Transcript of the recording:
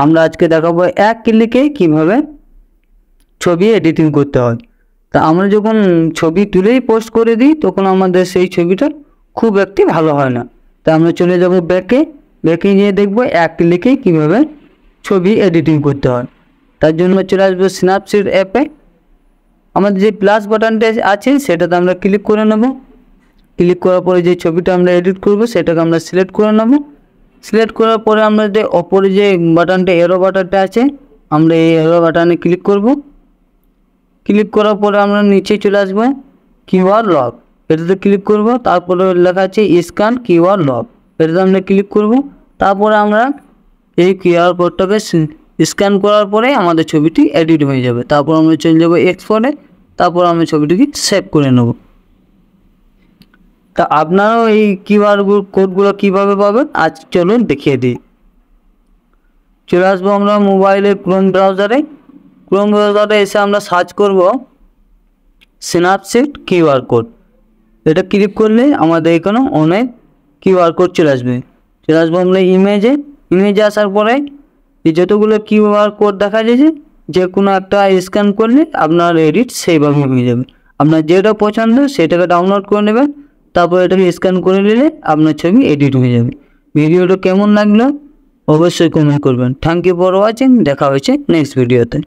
আমরা আজকে দেখাবো এক ক্লিকে কিভাবে ছবি এডিটিং করতে হয়। তা আমরা যখন ছবি তুলেই পোস্ট করে দিই তখন আমাদের সেই ছবিটা খুব একটি ভালো হয় না। তা আমরা চলে যাব ব্যাকে গিয়ে দেখবো এক ক্লিকেই কীভাবে ছবি এডিটিং করতে হয়। তার জন্য চলে আসবো স্ন্যাপসিড অ্যাপে। আমাদের যে প্লাস বাটনটা আছে সেটাতে আমরা ক্লিক করে নেব। ক্লিক করার পরে যে ছবিটা আমরা এডিট করব সেটাকে আমরা সিলেক্ট করে নেব। সিলেক্ট করার পরে আমরা যে ওপরে যে বাটনটা এরো বাটনটা আছে আমরা এই এরো বাটনে ক্লিক করব। ক্লিক করার পরে আমরা নিচে চলে আসবো কিউআর লক, এটাতে ক্লিক করব। তারপরে লেখা আছে স্ক্যান কিউআর লক, এটাতে আমরা ক্লিক করব। তারপরে আমরা এই কিউআর কোডটাকে স্ক্যান করার পরে আমাদের ছবিটি এডিট হয়ে যাবে। তারপর আমরা চলে যাব এক্সপোর্টে, তারপর আমরা ছবিটিকে সেভ করে নেব। তা আপনারাও এই কিউআর কোডগুলো কীভাবে পাবেন আজ চলুন দেখিয়ে দিই। চলে আসবো আমরা মোবাইলের ক্রোম ব্রাউজারে। ক্রোম ব্রাউজারে এসে আমরা সার্চ করব স্ন্যাপসিড কিউআর কোড। এটা ক্লিক করলে আমাদের এখানে অনেক কিউআর কোড চলে আসবে। আমরা ইমেজে আসার পরে এই যতগুলো কিউআর কোড দেখা যাচ্ছে যে কোনো একটা স্ক্যান করলে আপনার এডিট সেইভাবে হয়ে যাবে। আপনার যেটা পছন্দ সেটাকে ডাউনলোড করে নেবেন, তারপর এটাকে স্ক্যান করে নিলে আপনার ছবি এডিট হয়ে যাবে। ভিডিওটা কেমন লাগলো অবশ্যই কমেন্ট করবেন। Thank you for watching. দেখা হয়েছে নেক্সট ভিডিওতে।